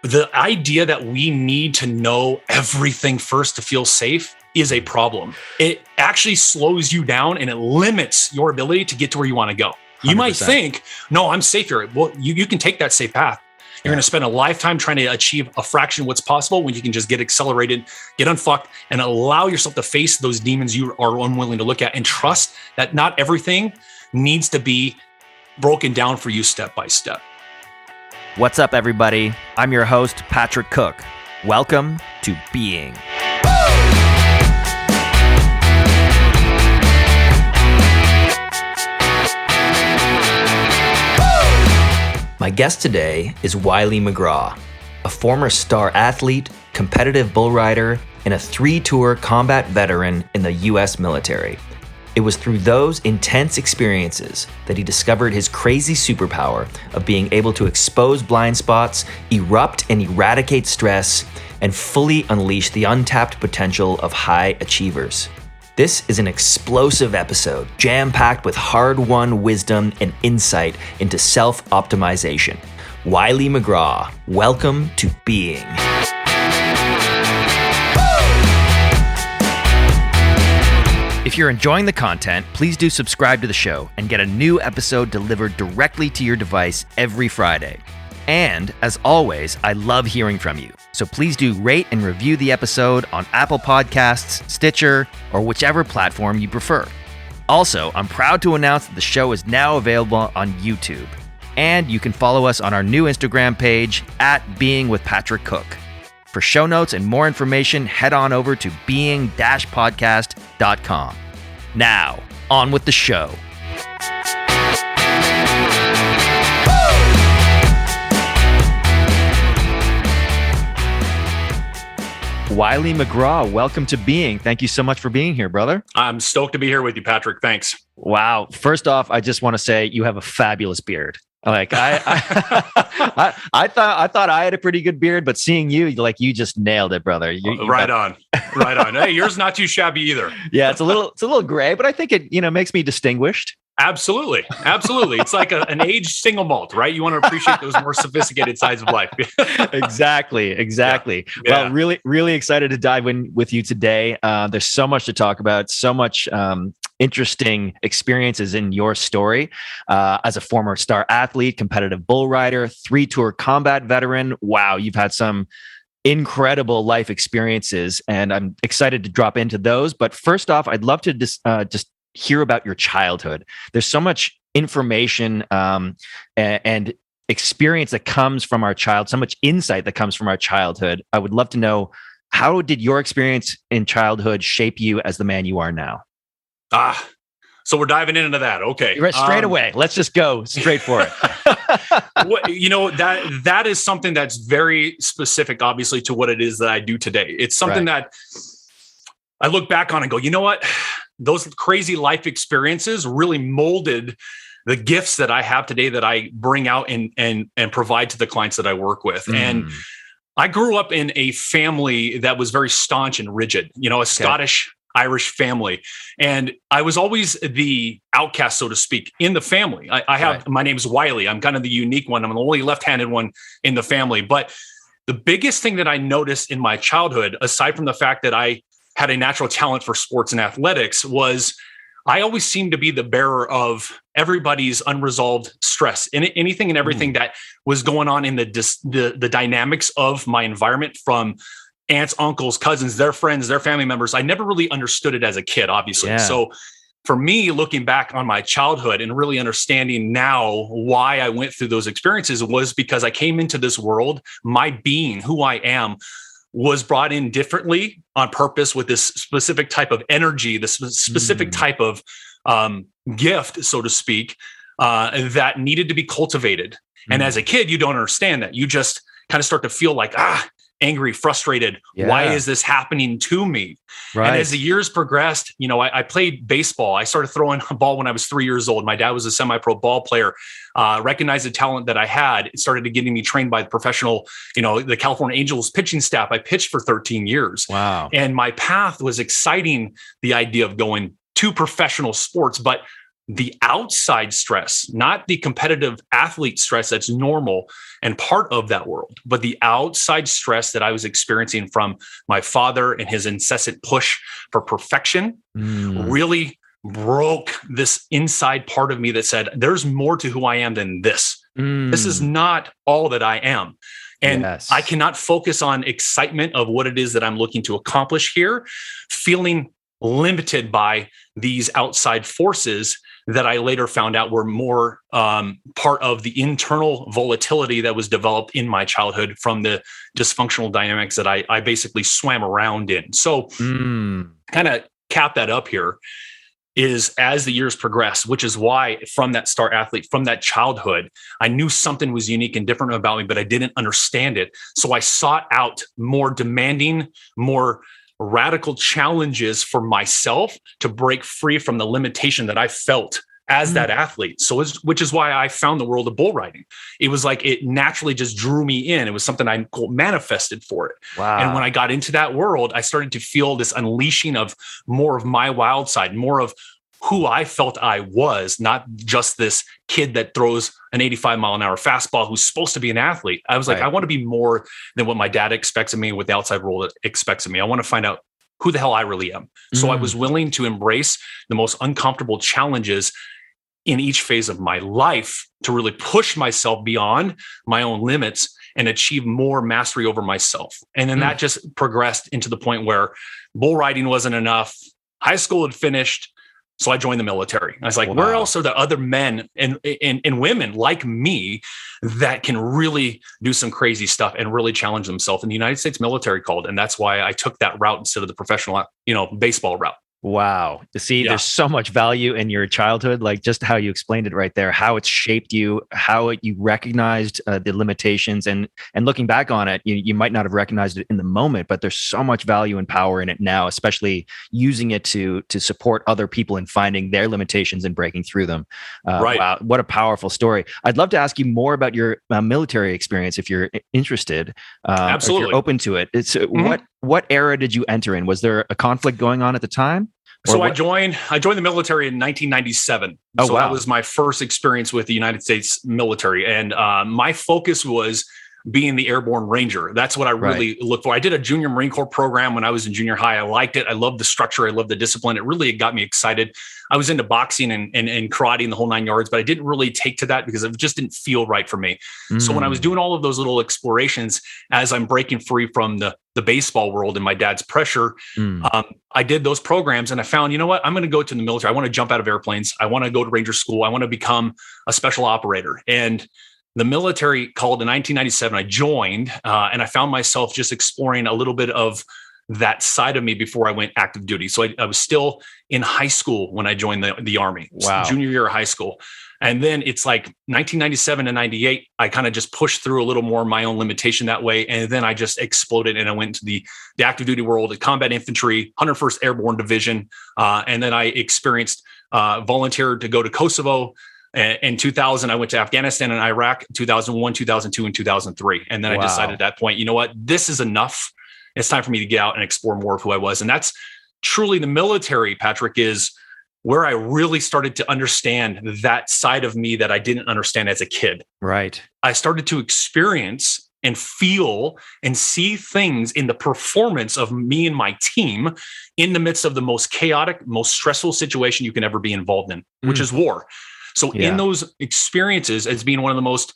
the idea that we need to know everything first to feel safe is a problem. It actually slows you down and it limits your ability to get to where you want to go. You 100%. Might think, no, I'm safe here. Well, you can take that safe path. You're going to spend a lifetime trying to achieve a fraction of what's possible when you can just get accelerated, get unfucked, and allow yourself to face those demons you are unwilling to look at, and trust that not everything needs to be broken down for you step by step. What's up, everybody? I'm your host, Patrick Cook. Welcome to Being. My guest today is Wylie McGraw, a former star athlete, competitive bull rider, and a 3-tour combat veteran in the U.S. military. It was through those intense experiences that he discovered his crazy superpower of being able to expose blind spots, erupt and eradicate stress, and fully unleash the untapped potential of high achievers. This is an explosive episode, jam-packed with hard-won wisdom and insight into self-optimization. Wylie McGraw, welcome to Being. If you're enjoying the content, please do subscribe to the show and get a new episode delivered directly to your device every Friday. And as always, I love hearing from you. So please do rate and review the episode on Apple Podcasts, Stitcher, or whichever platform you prefer. Also, I'm proud to announce that the show is now available on YouTube. And you can follow us on our new Instagram page @BeingWithPatrickCook. For show notes and more information, head on over to being-podcast.com. Now, on with the show. Wylie McGraw, welcome to Being. Thank you so much for being here, brother. I'm stoked to be here with you, Patrick. Thanks. Wow. First off, I just want to say you have a fabulous beard. Like I thought I had a pretty good beard, but seeing you, like you just nailed it, brother. Right on. Hey, yours not too shabby either. Yeah, it's a little gray, but I think it makes me distinguished. Absolutely. It's like an aged single malt, right? You want to appreciate those more sophisticated sides of life. Exactly. Yeah. Well, really excited to dive in with you today. There's so much to talk about, so much interesting experiences in your story as a former star athlete, competitive bull rider, 3-tour combat veteran. Wow, you've had some incredible life experiences, and I'm excited to drop into those. But first off, I'd love to just hear about your childhood. There's so much information and experience that comes from our so much insight that comes from our childhood. I would love to know, how did your experience in childhood shape you as the man you are now? So we're diving into that. Okay. Right, straight away. Let's just go straight for it. That is something that's very specific, obviously, to what it is that I do today. It's something that I look back on and go, you know what? Those crazy life experiences really molded the gifts that I have today that I bring out and provide to the clients that I work with. And I grew up in a family that was very staunch and rigid, Scottish Irish family. And I was always the outcast, so to speak, in the family. My name's Wylie. I'm kind of the unique one. I'm the only left-handed one in the family. But the biggest thing that I noticed in my childhood, aside from the fact that I had a natural talent for sports and athletics, was I always seemed to be the bearer of everybody's unresolved stress, and anything and everything that was going on in the dynamics of my environment, from aunts, uncles, cousins, their friends, their family members. I never really understood it as a kid, obviously. Yeah. So for me, looking back on my childhood and really understanding now why I went through those experiences was because I came into this world, my being, who I am, was brought in differently on purpose with this specific type of energy, this specific type of gift, so to speak, that needed to be cultivated. And as a kid, you don't understand that. You just kind of start to feel like, angry, frustrated. Yeah. Why is this happening to me? Right. And as the years progressed, I played baseball. I started throwing a ball when I was 3 years old. My dad was a semi-pro ball player, recognized the talent that I had. It started getting me trained by the professional, the California Angels pitching staff. I pitched for 13 years. Wow. And my path was exciting, the idea of going to professional sports, but the outside stress, not the competitive athlete stress that's normal and part of that world, but the outside stress that I was experiencing from my father and his incessant push for perfection really broke this inside part of me that said, there's more to who I am than this. This is not all that I am. And I cannot focus on excitement of what it is that I'm looking to accomplish here, feeling limited by these outside forces that I later found out were more part of the internal volatility that was developed in my childhood from the dysfunctional dynamics that I basically swam around in. So kind of cap that up here is as the years progress, which is why from that star athlete, from that childhood, I knew something was unique and different about me, but I didn't understand it. So I sought out more demanding, more radical challenges for myself to break free from the limitation that I felt as that athlete. So, which is why I found the world of bull riding. It was like it naturally just drew me in. It was something I manifested for it. Wow. And when I got into that world, I started to feel this unleashing of more of my wild side, more of who I felt I was, not just this kid that throws an 85-mile-an-hour fastball who's supposed to be an athlete. I was like, I want to be more than what my dad expects of me, what the outside world expects of me. I want to find out who the hell I really am. So I was willing to embrace the most uncomfortable challenges in each phase of my life to really push myself beyond my own limits and achieve more mastery over myself. And then that just progressed into the point where bull riding wasn't enough. High school had finished. So I joined the military. I was like, where else are the other men and women like me that can really do some crazy stuff and really challenge themselves? And the United States military called. And that's why I took that route instead of the professional, baseball route. Wow. See, there's so much value in your childhood, like just how you explained it right there, how it's shaped you, how you recognized the limitations, and looking back on it, you might not have recognized it in the moment, but there's so much value and power in it now, especially using it to support other people in finding their limitations and breaking through them. Right. Wow. What a powerful story. I'd love to ask you more about your military experience if you're interested. Absolutely. If you're open to it. It's what era did you enter in? Was there a conflict going on at the time? So I joined the military in 1997. So that was my first experience with the United States military. And my focus was being the airborne ranger. That's what I really look for. I did a junior Marine Corps program when I was in junior high. I liked it. I loved the structure. I loved the discipline. It really got me excited. I was into boxing and karate and the whole 9 yards, but I didn't really take to that because it just didn't feel right for me. So when I was doing all of those little explorations, as I'm breaking free from the baseball world and my dad's pressure, I did those programs and I found, you know what, I'm going to go to the military. I want to jump out of airplanes. I want to go to Ranger school. I want to become a special operator. And the military called in 1997. I joined and I found myself just exploring a little bit of that side of me before I went active duty. So I was still in high school when I joined the Army, junior year of high school. And then it's like 1997 and 98, I kind of just pushed through a little more my own limitation that way. And then I just exploded and I went to the active duty world, at combat infantry, 101st Airborne Division. And then I experienced volunteered to go to Kosovo. In 2000, I went to Afghanistan and Iraq, 2001, 2002, and 2003. And then I decided at that point, you know what, this is enough. It's time for me to get out and explore more of who I was. And that's truly the military, Patrick, is where I really started to understand that side of me that I didn't understand as a kid. Right. I started to experience and feel and see things in the performance of me and my team in the midst of the most chaotic, most stressful situation you can ever be involved in, which is war. So in those experiences, as being one of the most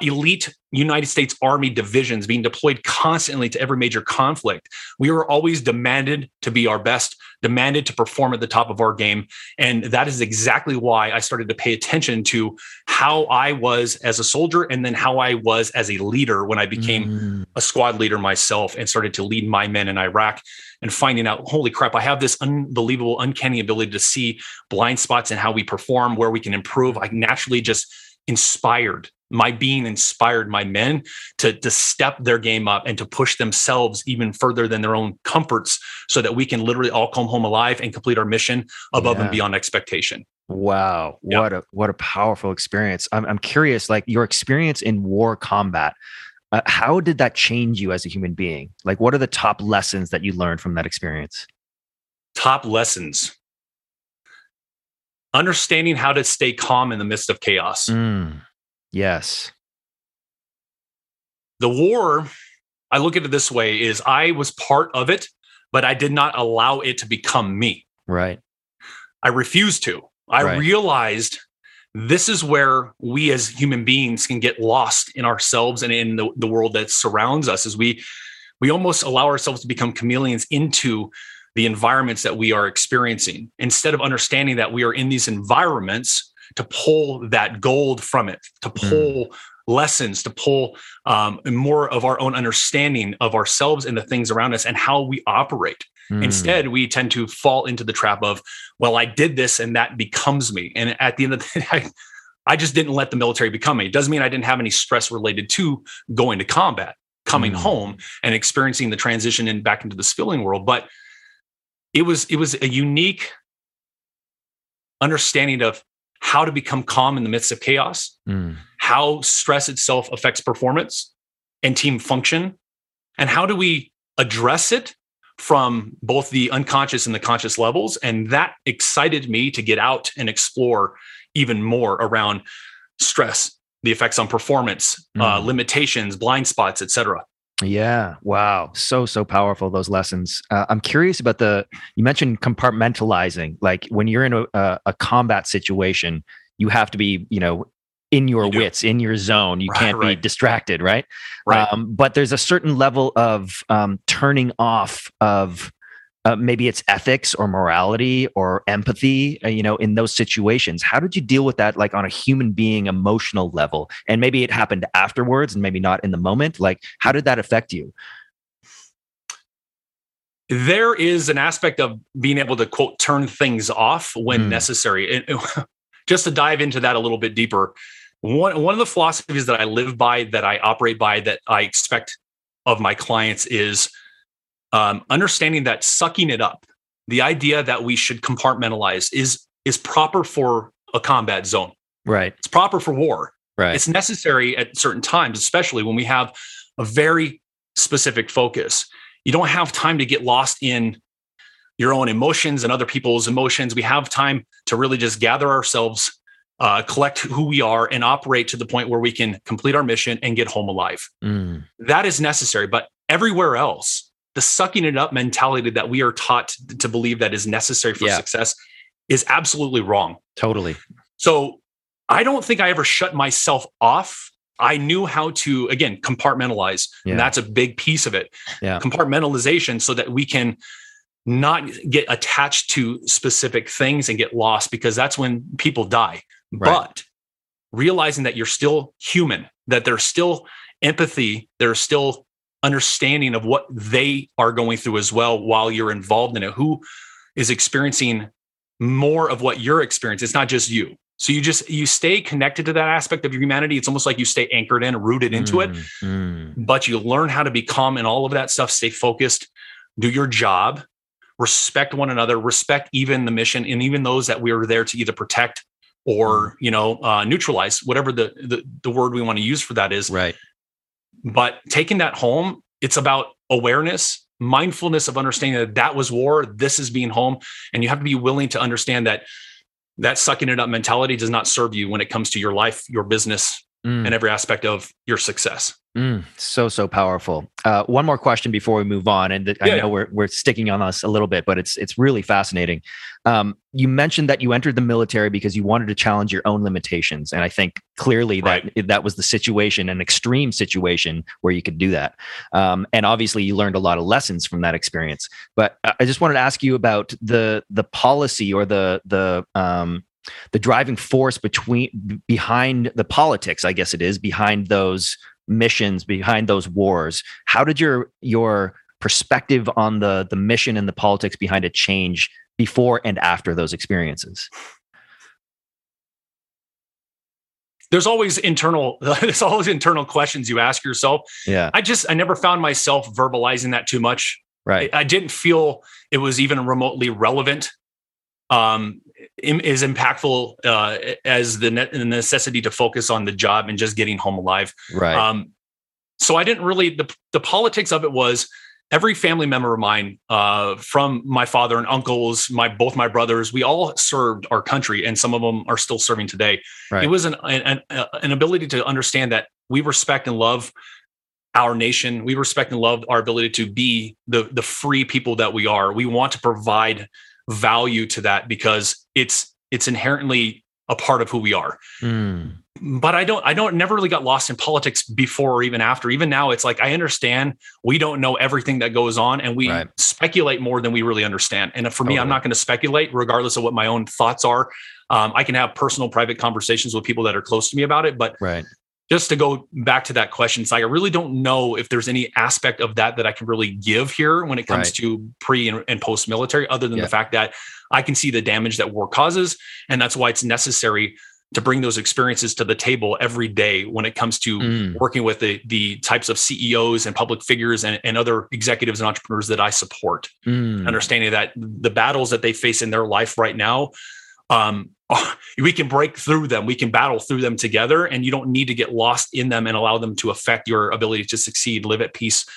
elite United States Army divisions being deployed constantly to every major conflict, we were always demanded to be our best, demanded to perform at the top of our game. And that is exactly why I started to pay attention to how I was as a soldier and then how I was as a leader when I became a squad leader myself and started to lead my men in Iraq, and finding out, holy crap, I have this unbelievable, uncanny ability to see blind spots in how we perform, where we can improve. I naturally just my being inspired my men to step their game up and to push themselves even further than their own comforts so that we can literally all come home alive and complete our mission above and beyond expectation. Wow. What a powerful experience. I'm curious, like your experience in war combat, how did that change you as a human being? Like, what are the top lessons that you learned from that experience? Top lessons. understanding how to stay calm in the midst of chaos. Yes. The war, I look at it this way, is I was part of it, but I did not allow it to become me. Right. I refused to. I realized this is where we as human beings can get lost in ourselves and in the world that surrounds us, is we almost allow ourselves to become chameleons into the environments that we are experiencing, instead of understanding that we are in these environments to pull that gold from it, to pull lessons, to pull more of our own understanding of ourselves and the things around us and how we operate. Instead, we tend to fall into the trap of, well, I did this and that becomes me. And at the end of the day, I just didn't let the military become me. It doesn't mean I didn't have any stress related to going to combat, coming home and experiencing the transition and back into the civilian world. But it was a unique understanding of how to become calm in the midst of chaos, how stress itself affects performance and team function, and how do we address it from both the unconscious and the conscious levels. And that excited me to get out and explore even more around stress, the effects on performance, limitations, blind spots, et cetera. Yeah. Wow. So powerful, those lessons. I'm curious about you mentioned compartmentalizing. Like when you're in a combat situation, you have to be, in your wits, in your zone. You can't be distracted, right? But there's a certain level of turning off of maybe it's ethics or morality or empathy, in those situations. How did you deal with that, like on a human being emotional level? And maybe it happened afterwards and maybe not in the moment. Like, how did that affect you? There is an aspect of being able to, quote, turn things off when necessary. And just to dive into that a little bit deeper, one of the philosophies that I live by, that I operate by, that I expect of my clients is understanding that sucking it up, the idea that we should compartmentalize is proper for a combat zone. Right. It's proper for war. Right. It's necessary at certain times, especially when we have a very specific focus. You don't have time to get lost in your own emotions and other people's emotions. We have time to really just gather ourselves, collect who we are, and operate to the point where we can complete our mission and get home alive. That is necessary. But everywhere else, the sucking it up mentality that we are taught to believe that is necessary for success is absolutely wrong. Totally. So I don't think I ever shut myself off. I knew how to, again, compartmentalize. And that's a big piece of it. Compartmentalization, so that we can not get attached to specific things and get lost, because that's when people die. But realizing that you're still human, that there's still empathy, there's still understanding of what they are going through as well while you're involved in it, who is experiencing more of what you're experiencing. It's not just you. So you stay connected to that aspect of your humanity. It's almost like you stay anchored in, rooted into it, but you learn how to be calm and all of that stuff, stay focused, do your job, respect one another, respect even the mission, and even those that we are there to either protect or, neutralize, whatever the word we want to use for that is. Right. But taking that home, it's about awareness, mindfulness of understanding that was war, this is being home. And you have to be willing to understand that sucking it up mentality does not serve you when it comes to your life, your business, and every aspect of your success. So powerful. One more question before we move on, and I know we're sticking on this a little bit, but it's really fascinating. You mentioned that you entered the military because you wanted to challenge your own limitations, and I think clearly that was the situation, an extreme situation where you could do that. And obviously, you learned a lot of lessons from that experience. But I just wanted to ask you about the policy or the driving force behind the politics, I guess it is, behind those missions, behind those wars. How did your perspective on the mission and the politics behind it change before and after those experiences? There's always internal questions you ask yourself. Yeah. I never found myself verbalizing that too much. Right. I didn't feel it was even remotely relevant. Is impactful as the necessity to focus on the job and just getting home alive. Right. So I didn't really, the politics of it was every family member of mine, from my father and uncles, both my brothers, we all served our country, and some of them are still serving today. Right. It was an ability to understand that we respect and love our nation. We respect and love our ability to be the free people that we are. We want to provide value to that because it's inherently a part of who we are. But I never really got lost in politics before or even after. Even now, it's like, I understand we don't know everything that goes on, and we speculate more than we really understand. And for me, I'm not going to speculate regardless of what my own thoughts are. I can have personal, private conversations with people that are close to me about it. But just to go back to that question, it's like, I really don't know if there's any aspect of that I can really give here when it comes to pre and post military, other than the fact that I can see the damage that war causes. And that's why it's necessary to bring those experiences to the table every day when it comes to working with the types of CEOs and public figures and other executives and entrepreneurs that I support. Understanding that the battles that they face in their life right now, we can break through them. We can battle through them together, and you don't need to get lost in them and allow them to affect your ability to succeed, live at peace,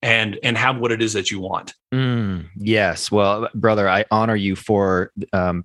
and have what it is that you want. Yes. Well, brother, I honor you for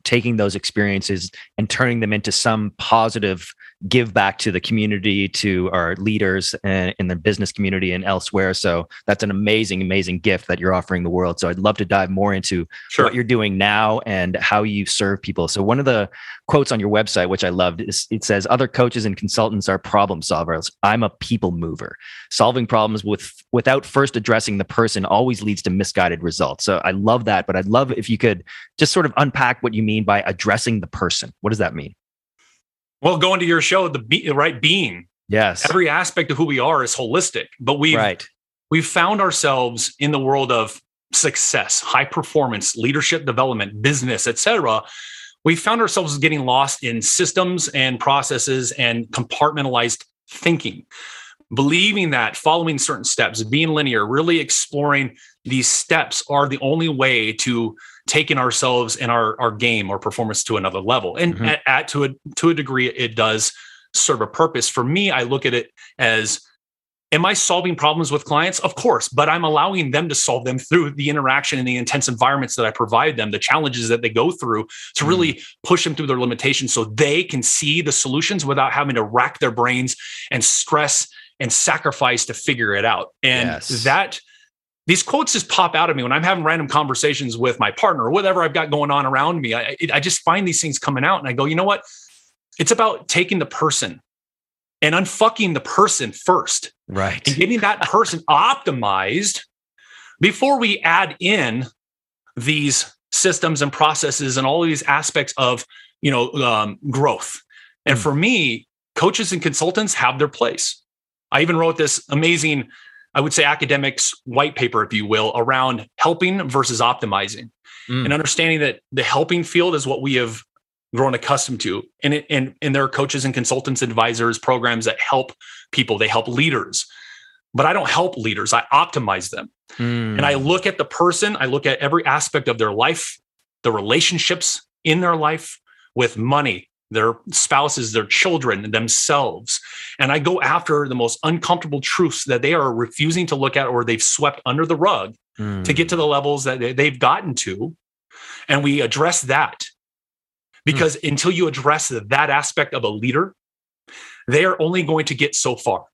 taking those experiences and turning them into some positive give back to the community, to our leaders in the business community and elsewhere. So that's an amazing, amazing gift that you're offering the world. So I'd love to dive more into what you're doing now and how you serve people. So one of the quotes on your website, which I loved, is it says, "Other coaches and consultants are problem solvers. I'm a people mover. Solving problems without first addressing the person always leads to misguided results." So I love that, but I'd love if you could just sort of unpack what you mean by addressing the person. What does that mean? Well, going to your show, being. Yes. Every aspect of who we are is holistic, but we've found ourselves in the world of success, high performance, leadership development, business, etc. We found ourselves getting lost in systems and processes and compartmentalized thinking, believing that following certain steps, being linear, really exploring these steps are the only way to taking ourselves and our game or performance to another level. And to a degree, it does serve a purpose. For me, I look at it as, am I solving problems with clients? Of course, but I'm allowing them to solve them through the interaction and the intense environments that I provide them, the challenges that they go through, to really push them through their limitations so they can see the solutions without having to rack their brains and stress and sacrifice to figure it out. And these quotes just pop out of me when I'm having random conversations with my partner or whatever I've got going on around me. I just find these things coming out and I go, you know what? It's about taking the person and unfucking the person first. Right. And getting that person optimized before we add in these systems and processes and all of these aspects of, growth. And for me, coaches and consultants have their place. I even wrote this amazing, I would say, academics white paper, if you will, around helping versus optimizing, and understanding that the helping field is what we have grown accustomed to. And there are coaches and consultants, advisors, programs that help people. They help leaders, but I don't help leaders. I optimize them. And I look at the person, I look at every aspect of their life, the relationships in their life with money, their spouses, their children, themselves. And I go after the most uncomfortable truths that they are refusing to look at or they've swept under the rug to get to the levels that they've gotten to. And we address that. Because until you address that aspect of a leader, they are only going to get so far.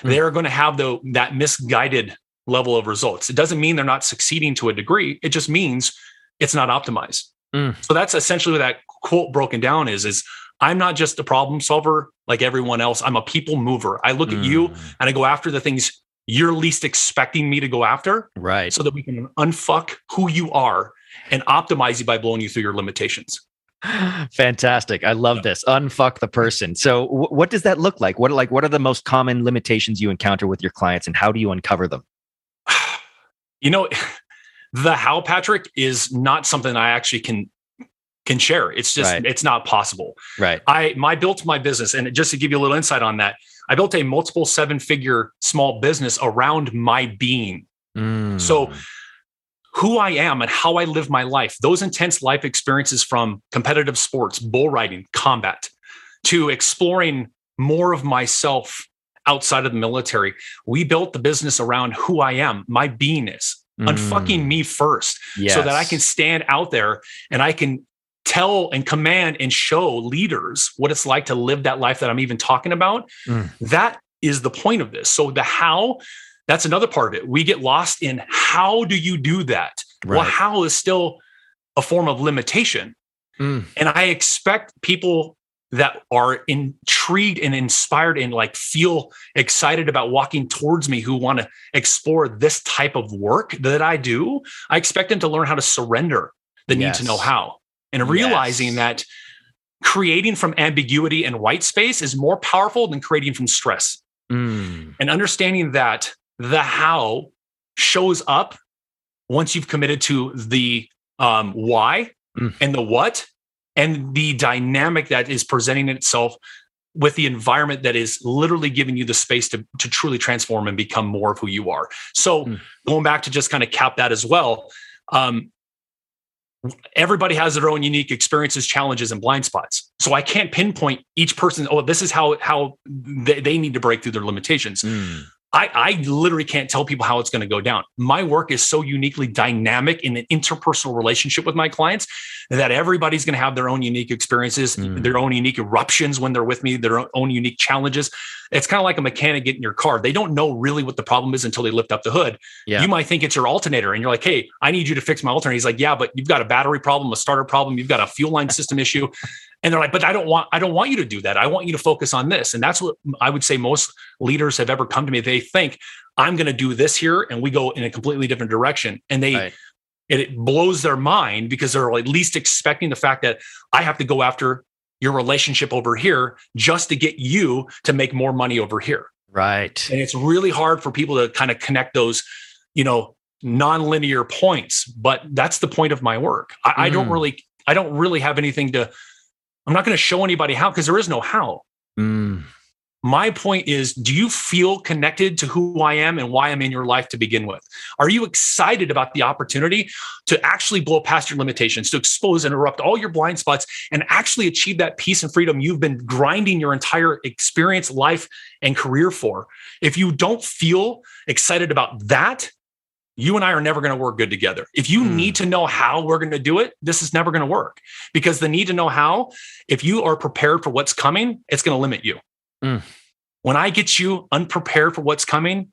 They are going to have that misguided level of results. It doesn't mean they're not succeeding to a degree. It just means it's not optimized. So that's essentially what that quote broken down is I'm not just a problem solver like everyone else. I'm a people mover. I look at you and I go after the things you're least expecting me to go after. Right. So that we can unfuck who you are and optimize you by blowing you through your limitations. Fantastic. I love this. Unfuck the person. So what does that look like? What are the most common limitations you encounter with your clients and how do you uncover them? The how, Patrick, is not something I actually can share. It's just, it's not possible. Right. I built my business, and just to give you a little insight on that, I built a multiple 7-figure small business around my being. So who I am and how I live my life, those intense life experiences from competitive sports, bull riding, combat, to exploring more of myself outside of the military. We built the business around who I am, my beingness. unfucking me first, so that I can stand out there and I can tell and command and show leaders what it's like to live that life that I'm even talking about. That is the point of this. So the how, that's another part of it. We get lost in how do you do that? Well, how is still a form of limitation. And I expect people that are intrigued and inspired and like feel excited about walking towards me, who want to explore this type of work that I do, I expect them to learn how to surrender the need to know how, and realizing that creating from ambiguity and white space is more powerful than creating from stress. And understanding that the how shows up once you've committed to the why and the what, and the dynamic that is presenting itself with the environment that is literally giving you the space to truly transform and become more of who you are. So going back to just kind of cap that as well, everybody has their own unique experiences, challenges, and blind spots. So I can't pinpoint each person, oh, this is how they need to break through their limitations. I literally can't tell people how it's going to go down. My work is so uniquely dynamic in an interpersonal relationship with my clients that everybody's going to have their own unique experiences, their own unique eruptions when they're with me, their own unique challenges. It's kind of like a mechanic getting your car. They don't know really what the problem is until they lift up the hood. You might think it's your alternator and you're like, hey, I need you to fix my alternator. He's like, yeah, but you've got a battery problem, a starter problem. You've got a fuel line system issue. And they're like, but I don't want you to do that. I want you to focus on this. And that's what I would say most leaders have ever come to me. They think I'm going to do this here, and we go in a completely different direction. And it blows their mind, because they're at least expecting the fact that I have to go after your relationship over here just to get you to make more money over here. Right. And it's really hard for people to kind of connect those, non-linear points, but that's the point of my work. I don't really have anything to, I'm not going to show anybody how, because there is no how. My point is, do you feel connected to who I am and why I'm in your life to begin with? Are you excited about the opportunity to actually blow past your limitations, to expose and erupt all your blind spots, and actually achieve that peace and freedom you've been grinding your entire experience, life, and career for? If you don't feel excited about that, you and I are never going to work good together. If you need to know how we're going to do it, this is never going to work, because the need to know how, if you are prepared for what's coming, it's going to limit you. When I get you unprepared for what's coming,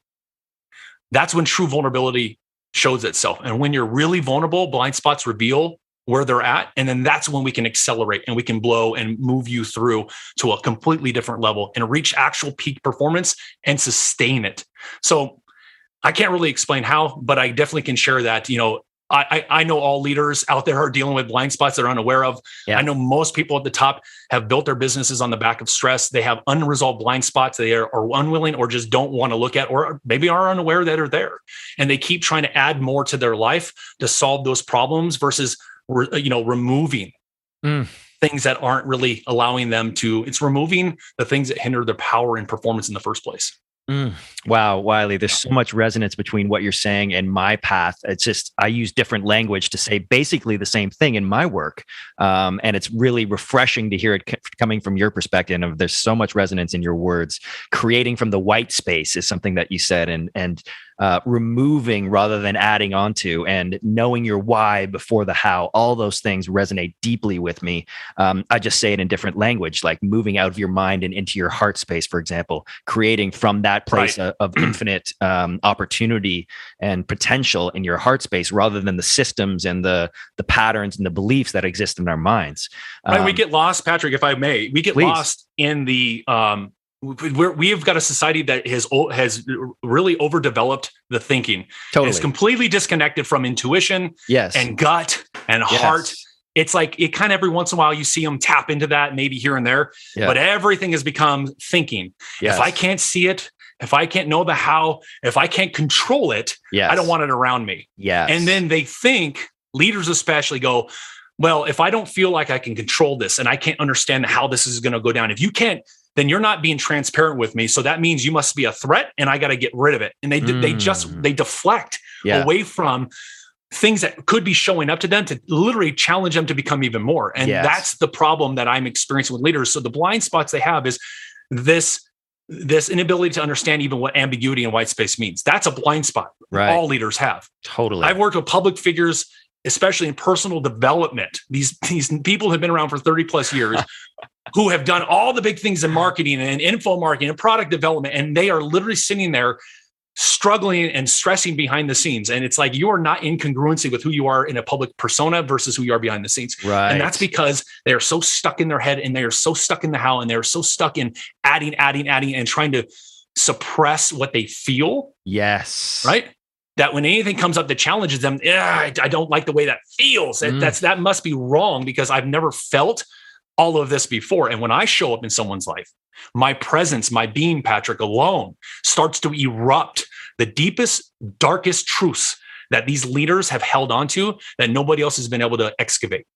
that's when true vulnerability shows itself. And when you're really vulnerable, blind spots reveal where they're at. And then that's when we can accelerate and we can blow and move you through to a completely different level and reach actual peak performance and sustain it. So I can't really explain how, but I definitely can share that, I know all leaders out there are dealing with blind spots they're unaware of. I know most people at the top have built their businesses on the back of stress. They have unresolved blind spots they are unwilling or just don't want to look at, or maybe are unaware that are there. And they keep trying to add more to their life to solve those problems versus, removing things that aren't really allowing them to. It's removing the things that hinder their power and performance in the first place. Wow, Wylie, there's so much resonance between what you're saying and my path. It's just, I use different language to say basically the same thing in my work. And it's really refreshing to hear it coming from your perspective. And there's so much resonance in your words. Creating from the white space is something that you said, and removing rather than adding onto, and knowing your why before the how. All those things resonate deeply with me. I just say it in different language, like moving out of your mind and into your heart space, for example, creating from that place of infinite opportunity and potential in your heart space, rather than the systems and the patterns and the beliefs that exist in our minds. We get lost, Patrick, if I may. We get lost in the we've got a society that has really overdeveloped the thinking. Totally. It's completely disconnected from intuition and gut and heart. It's like it kind of every once in a while you see them tap into that, maybe here and there, but everything has become thinking. If I can't see it, if I can't know the how, if I can't control it, I don't want it around me. And then they think, leaders especially, go, well, if I don't feel like I can control this and I can't understand how this is going to go down, if you can't, then you're not being transparent with me. So that means you must be a threat and I got to get rid of it. And they deflect away from things that could be showing up to them to literally challenge them to become even more. And that's the problem that I'm experiencing with leaders. So the blind spots they have is this inability to understand even what ambiguity and white space means. That's a blind spot. Right. All leaders have. Totally. I've worked with public figures, especially in personal development. These people have been around for 30 plus years who have done all the big things in marketing and info marketing and product development. And they are literally sitting there struggling and stressing behind the scenes. And it's like, you are not in congruency with who you are in a public persona versus who you are behind the scenes. Right. And that's because they are so stuck in their head, and they are so stuck in the how, and they're so stuck in adding, and trying to suppress what they feel. Yes. Right. That when anything comes up that challenges them, I don't like the way that feels. That must be wrong, because I've never felt all of this before. And when I show up in someone's life, my presence, my being, Patrick, alone starts to erupt the deepest, darkest truths that these leaders have held onto that nobody else has been able to excavate.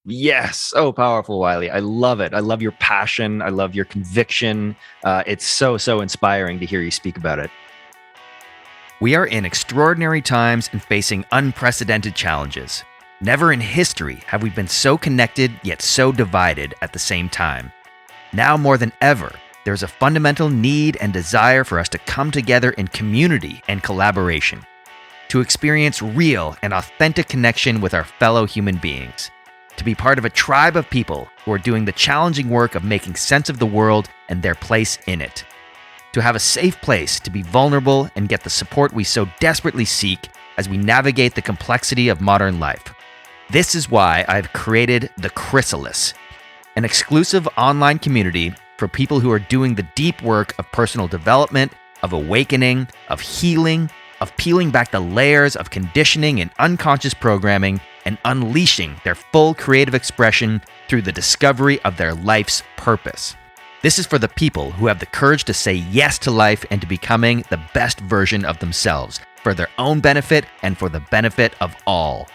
Yes. So powerful, Wylie. I love it. I love your passion. I love your conviction. It's so inspiring to hear you speak about it. We are in extraordinary times and facing unprecedented challenges. Never in history have we been so connected yet so divided at the same time. Now more than ever, there's a fundamental need and desire for us to come together in community and collaboration, to experience real and authentic connection with our fellow human beings, to be part of a tribe of people who are doing the challenging work of making sense of the world and their place in it, to have a safe place to be vulnerable and get the support we so desperately seek as we navigate the complexity of modern life. This is why I've created The Chrysalis, an exclusive online community for people who are doing the deep work of personal development, of awakening, of healing, of peeling back the layers of conditioning and unconscious programming and unleashing their full creative expression through the discovery of their life's purpose. This is for the people who have the courage to say yes to life and to becoming the best version of themselves, for their own benefit and for the benefit of all.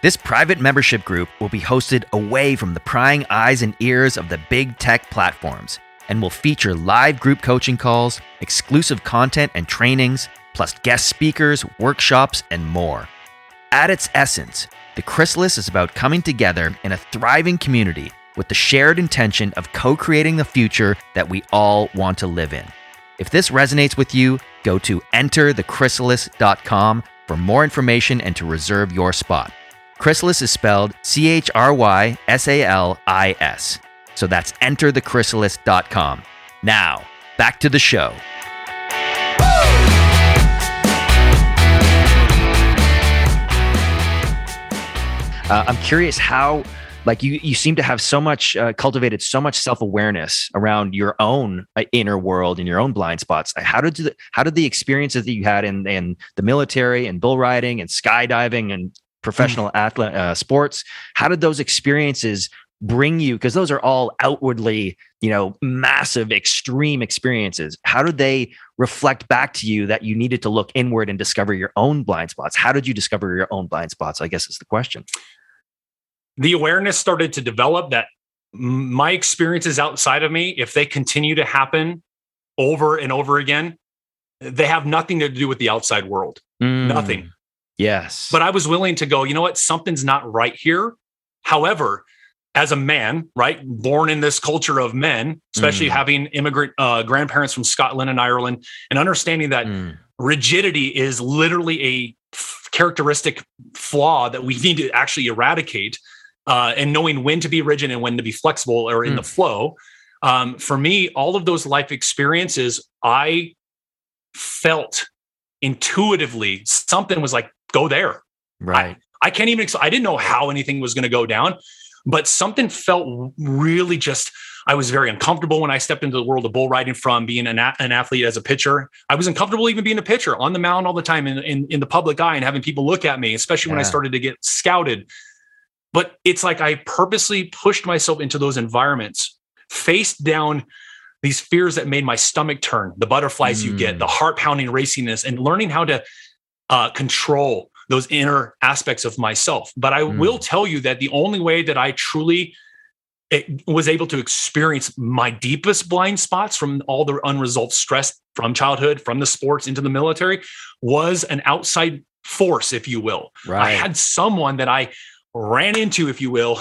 This private membership group will be hosted away from the prying eyes and ears of the big tech platforms, and will feature live group coaching calls, exclusive content and trainings, plus guest speakers, workshops, and more. At its essence, The Chrysalis is about coming together in a thriving community with the shared intention of co-creating the future that we all want to live in. If this resonates with you, go to enterthechrysalis.com for more information and to reserve your spot. Chrysalis is spelled CHRYSALIS. So that's enterthechrysalis.com. Now, back to the show. I'm curious how, like you seem to have so much, cultivated so much self-awareness around your own inner world and your own blind spots. How did the experiences that you had in the military and bull riding and skydiving and professional sports, how did those experiences bring you? Because those are all outwardly, massive, extreme experiences. How did they reflect back to you that you needed to look inward and discover your own blind spots? How did you discover your own blind spots, I guess is the question. The awareness started to develop that my experiences outside of me, if they continue to happen over and over again, they have nothing to do with the outside world. Nothing. Yes. But I was willing to go, you know what? Something's not right here. However, as a man, right, born in this culture of men, especially having immigrant grandparents from Scotland and Ireland, and understanding that rigidity is literally a characteristic flaw that we need to actually eradicate, and knowing when to be rigid and when to be flexible or in the flow. For me, all of those life experiences, I felt intuitively something was like, go there. Right. I can't even, I didn't know how anything was going to go down, but something felt really I was very uncomfortable when I stepped into the world of bull riding from being an athlete as a pitcher. I was uncomfortable even being a pitcher on the mound all the time in the public eye and having people look at me, especially when I started to get scouted. But it's like I purposely pushed myself into those environments, faced down these fears that made my stomach turn, the butterflies you get, the heart pounding raciness, and learning how to control those inner aspects of myself. But I will tell you that the only way that I truly was able to experience my deepest blind spots from all the unresolved stress from childhood, from the sports into the military, was an outside force, if you will. Right. I had someone that I ran into, if you will,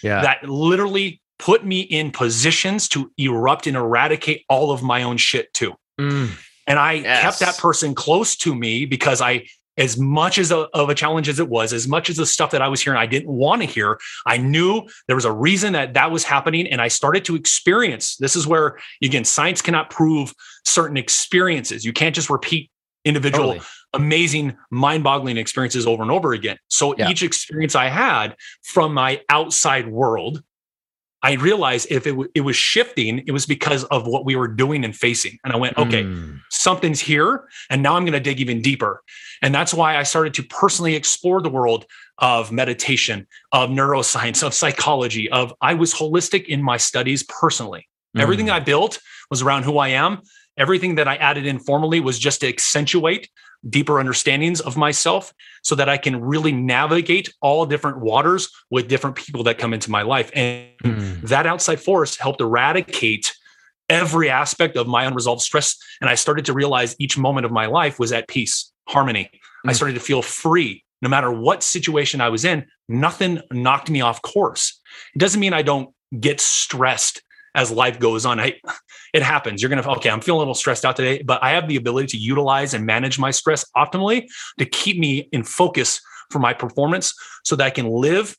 that literally put me in positions to erupt and eradicate all of my own shit too. And I kept that person close to me because as much as of a challenge as it was, as much as the stuff that I was hearing I didn't want to hear, I knew there was a reason that was happening. And I started to experience, this is where, again, science cannot prove certain experiences. You can't just repeat individual, amazing, mind-boggling experiences over and over again. So each experience I had from my outside world, I realized if it was shifting, it was because of what we were doing and facing. And I went, okay, something's here. And now I'm going to dig even deeper. And that's why I started to personally explore the world of meditation, of neuroscience, of psychology, I was holistic in my studies personally. Everything I built was around who I am. Everything that I added informally was just to accentuate deeper understandings of myself so that I can really navigate all different waters with different people that come into my life. And that outside force helped eradicate every aspect of my unresolved stress. And I started to realize each moment of my life was at peace, harmony. I started to feel free. No matter what situation I was in, nothing knocked me off course. It doesn't mean I don't get stressed as life goes on. It happens. You're going to, okay, I'm feeling a little stressed out today, but I have the ability to utilize and manage my stress optimally to keep me in focus for my performance so that I can live,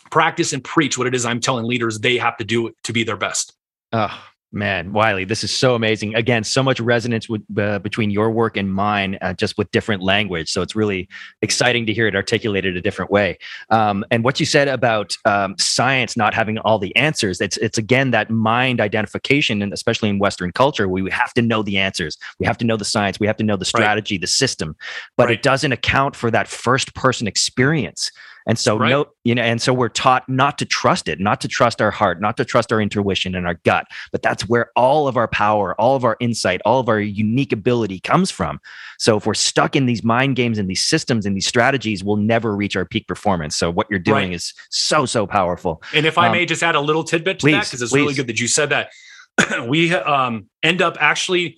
practice, and preach what it is I'm telling leaders they have to do to be their best. Oh, man, Wylie, this is so amazing. Again, so much resonance with, between your work and mine, just with different language. So it's really exciting to hear it articulated a different way. And what you said about science not having all the answers, it's again that mind identification, and especially in Western culture, we have to know the answers. We have to know the science. We have to know the strategy, the system, but it doesn't account for that first person experience. And so, and so we're taught not to trust it, not to trust our heart, not to trust our intuition and our gut. But that's where all of our power, all of our insight, all of our unique ability comes from. So if we're stuck in these mind games and these systems and these strategies, we'll never reach our peak performance. So what you're doing is so, so powerful. And if I may just add a little tidbit to that, because it's really good that you said that. We end up actually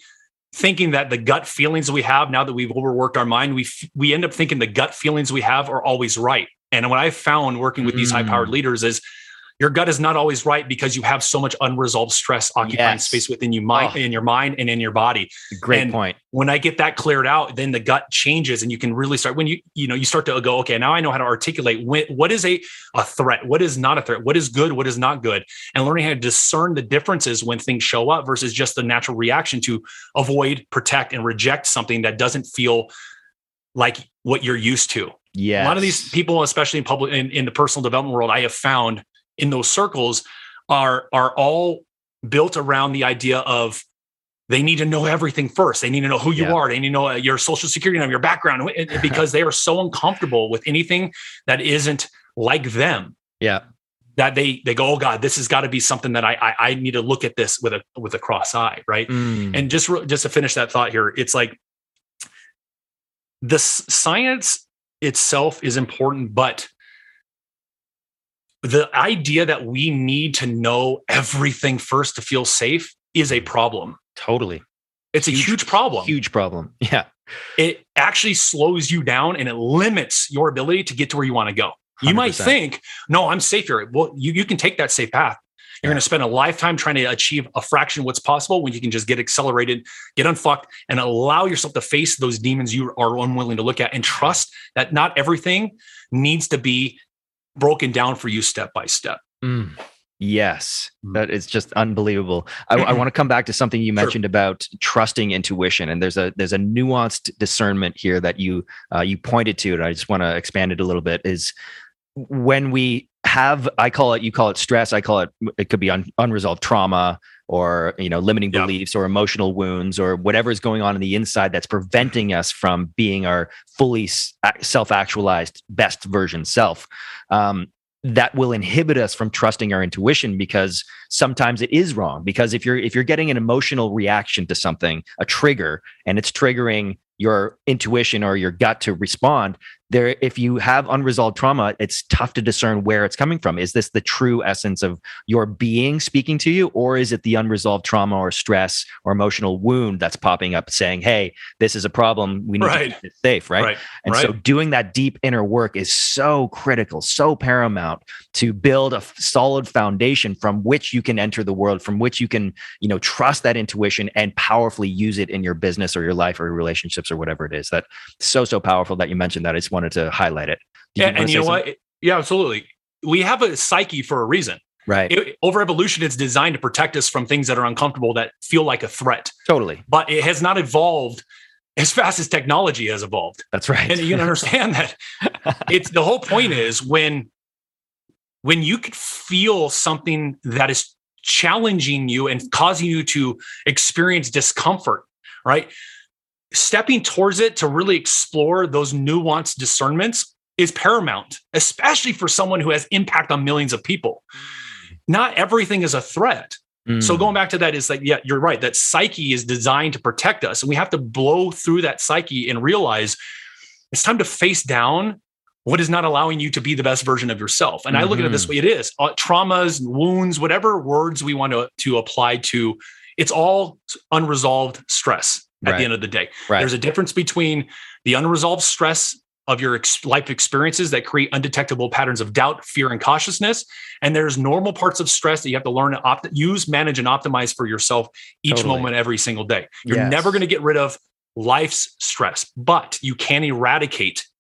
thinking that the gut feelings we have, now that we've overworked our mind, we end up thinking the gut feelings we have are always right. And what I found working with these high-powered leaders is your gut is not always right because you have so much unresolved stress occupying space within you, in your mind and in your body. Great point. When I get that cleared out, then the gut changes, and you can really start when you start to go, okay, now I know how to articulate what is a threat, what is not a threat, what is good, what is not good, and learning how to discern the differences when things show up versus just the natural reaction to avoid, protect, and reject something that doesn't feel like what you're used to. Yeah, a lot of these people, especially in the personal development world, I have found in those circles are all built around the idea of they need to know everything first. They need to know who you are. They need to know your social security number, your background, because they are so uncomfortable with anything that isn't like them. Yeah, that they go, oh God, this has got to be something that I need to look at this with a cross eye, right? And just to finish that thought here, it's like the science itself is important, but the idea that we need to know everything first to feel safe is a problem. Totally. It's a huge problem. Huge problem. Yeah. It actually slows you down and it limits your ability to get to where you want to go. 100%. You might think, no, I'm safe here. Well, you can take that safe path. You're going to spend a lifetime trying to achieve a fraction of what's possible when you can just get accelerated, get unfucked, and allow yourself to face those demons you are unwilling to look at, and trust that not everything needs to be broken down for you step by step. Yes, that is just unbelievable. I want to come back to something you mentioned about trusting intuition, and there's a nuanced discernment here that you pointed to, and I just want to expand it a little bit. Is when we have, you call it stress, it could be unresolved trauma or limiting beliefs or emotional wounds or whatever is going on in the inside that's preventing us from being our fully self-actualized best version self. That will inhibit us from trusting our intuition, because sometimes it is wrong. Because if you're getting an emotional reaction to something, a trigger, and it's triggering your intuition or your gut to respond, if you have unresolved trauma, it's tough to discern where it's coming from. Is this the true essence of your being speaking to you, or is it the unresolved trauma or stress or emotional wound that's popping up saying, hey, this is a problem, we need to keep it safe, right? And so doing that deep inner work is so critical, so paramount to build a solid foundation from which you can enter the world, from which you can, trust that intuition and powerfully use it in your business or your life or your relationships or whatever it is. That so powerful that you mentioned that. I just wanted to highlight it. And you know what? Yeah, absolutely. We have a psyche for a reason. Right. Over evolution, it's designed to protect us from things that are uncomfortable, that feel like a threat. Totally. But it has not evolved as fast as technology has evolved. That's right. And you can understand that it's the whole point is when you could feel something that is challenging you and causing you to experience discomfort, right? Stepping towards it to really explore those nuanced discernments is paramount, especially for someone who has impact on millions of people. Not everything is a threat. So going back to that is like, yeah, you're right. That psyche is designed to protect us. And we have to blow through that psyche and realize it's time to face down what is not allowing you to be the best version of yourself. And I look at it this way. It is traumas, wounds, whatever words we want to apply to, it's all unresolved stress at the end of the day. There's a difference between the unresolved stress of your life experiences that create undetectable patterns of doubt, fear, and cautiousness. And there's normal parts of stress that you have to learn to use, manage, and optimize for yourself each moment, every single day. You're never going to get rid of life's stress, but you can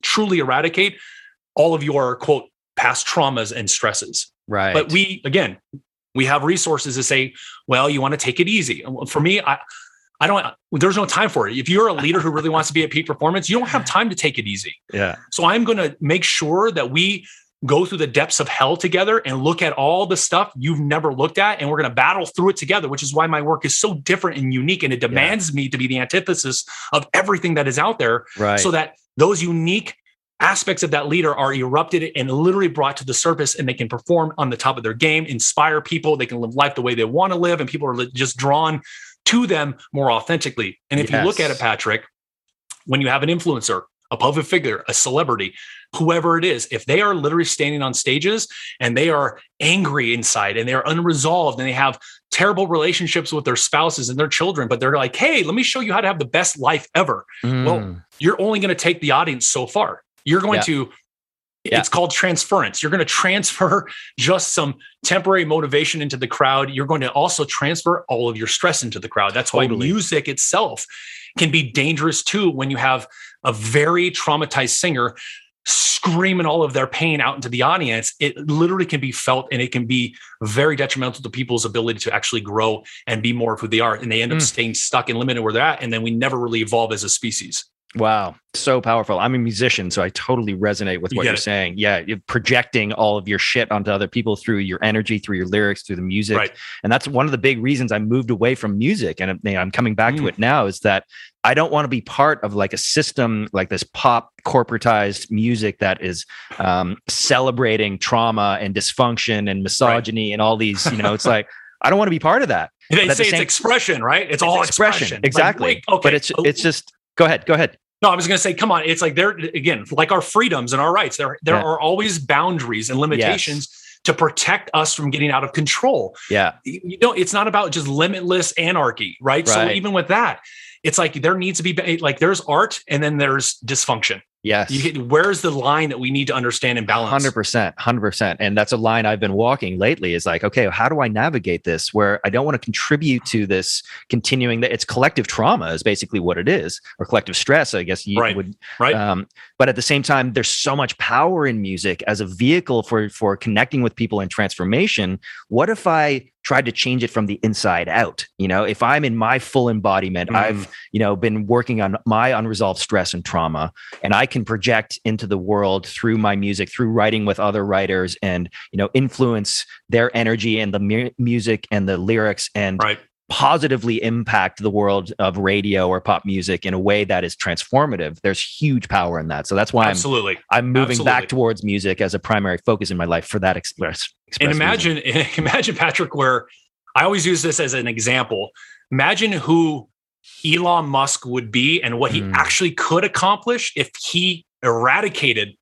truly eradicate all of your, quote, past traumas and stresses. Right. But we have resources to say, well, you want to take it easy. For me, there's no time for it. If you're a leader who really wants to be at peak performance, you don't have time to take it easy. Yeah. So I'm going to make sure that we go through the depths of hell together and look at all the stuff you've never looked at. And we're going to battle through it together, which is why my work is so different and unique. And it demands me to be the antithesis of everything that is out there. Right. So that those unique aspects of that leader are erupted and literally brought to the surface, and they can perform on the top of their game, inspire people. They can live life the way they want to live, and people are just drawn to them more authentically. And if you look at it, Patrick, when you have an influencer, a public figure, a celebrity, whoever it is, if they are literally standing on stages and they are angry inside and they're unresolved and they have terrible relationships with their spouses and their children, but they're like, hey, let me show you how to have the best life ever. Well, you're only going to take the audience so far. You're going to, it's called transference. You're going to transfer just some temporary motivation into the crowd. You're going to also transfer all of your stress into the crowd. That's why music itself can be dangerous too. When you have a very traumatized singer screaming all of their pain out into the audience, it literally can be felt, and it can be very detrimental to people's ability to actually grow and be more of who they are. And they end up staying stuck and limited where they're at. And then we never really evolve as a species. Wow. So powerful. I'm a musician, so I totally resonate with what you're saying. Yeah. You're projecting all of your shit onto other people through your energy, through your lyrics, through the music. Right. And that's one of the big reasons I moved away from music. And I'm coming back to it now, is that I don't want to be part of like a system like this pop corporatized music that is celebrating trauma and dysfunction and misogyny and all these, it's like, I don't want to be part of that. They say it's expression, right? It's all expression. Exactly. Like, okay. But it's just, go ahead. No, I was going to say, come on. It's like again, like our freedoms and our rights, there are always boundaries and limitations to protect us from getting out of control. Yeah. It's not about just limitless anarchy, right? So even with that, it's like there needs to be like there's art and then there's dysfunction. Yes. Where's the line that we need to understand and balance? 100%. And that's a line I've been walking lately, is like, okay, how do I navigate this where I don't want to contribute to this continuing that it's collective trauma is basically what it is, or collective stress, I guess you would. Right. But at the same time, there's so much power in music as a vehicle for connecting with people and transformation. What if I tried to change it from the inside out? If I'm in my full embodiment, I've, been working on my unresolved stress and trauma, and I can project into the world through my music, through writing with other writers, and, influence their energy and the music and the lyrics, and positively impact the world of radio or pop music in a way that is transformative. There's huge power in that. So that's why I'm moving back towards music as a primary focus in my life for that express and imagine, Patrick, where I always use this as an example. Imagine who Elon Musk would be and what he actually could accomplish if he eradicated.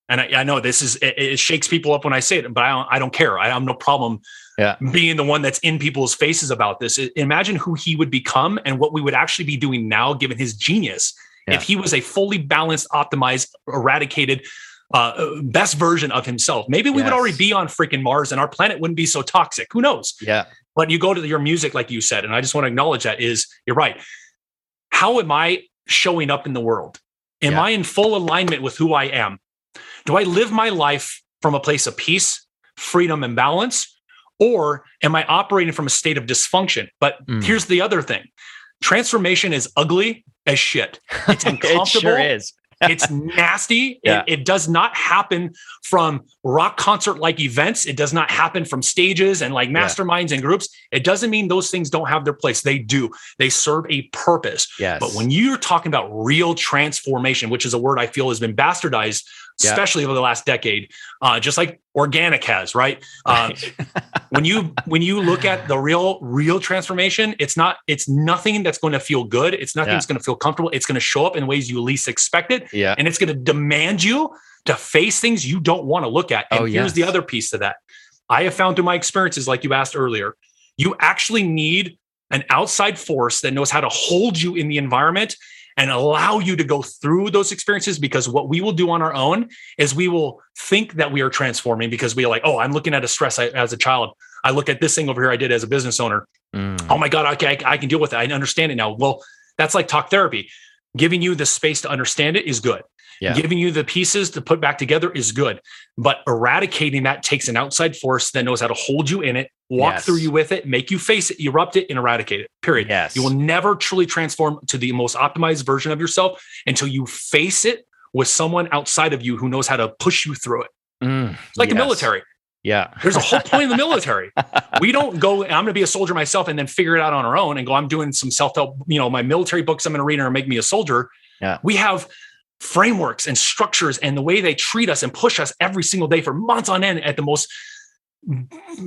And I know this is, it shakes people up when I say it, but I don't care. I have no problem being the one that's in people's faces about this. Imagine who he would become and what we would actually be doing now, given his genius, if he was a fully balanced, optimized, eradicated, best version of himself. Maybe we would already be on freaking Mars and our planet wouldn't be so toxic. Who knows? Yeah. But you go to your music, like you said, and I just want to acknowledge that you're right. How am I showing up in the world? Am I in full alignment with who I am? Do I live my life from a place of peace, freedom, and balance? Or am I operating from a state of dysfunction? But here's the other thing. Transformation is ugly as shit. It's uncomfortable. It sure is. It's nasty. It does not happen from rock concert-like events. It does not happen from stages and like masterminds and groups. It doesn't mean those things don't have their place. They do. They serve a purpose. Yes. But when you're talking about real transformation, which is a word I feel has been bastardized, especially over the last decade, just like organic has, right? When you look at the real transformation, it's nothing that's going to feel good. It's nothing that's going to feel comfortable. It's going to show up in ways you least expect it. Yeah. And it's going to demand you to face things you don't want to look at. And here's the other piece to that. I have found through my experiences, like you asked earlier, you actually need an outside force that knows how to hold you in the environment and allow you to go through those experiences, because what we will do on our own is we will think that we are transforming because we are like, oh, I'm looking at a stress as a child. I look at this thing over here I did as a business owner. Oh my God, okay, I can deal with it. I understand it now. Well, that's like talk therapy. Giving you the space to understand it is good. Yeah. Giving you the pieces to put back together is good. But eradicating that takes an outside force that knows how to hold you in it, walk through you with it, make you face it, erupt it, and eradicate it, period. Yes. You will never truly transform to the most optimized version of yourself until you face it with someone outside of you who knows how to push you through it. It's like the military. Yeah. There's a whole point in the military. We don't go, I'm going to be a soldier myself and then figure it out on our own and go, I'm doing some self-help, my military books I'm going to read are make me a soldier. Yeah. We have frameworks and structures and the way they treat us and push us every single day for months on end at the most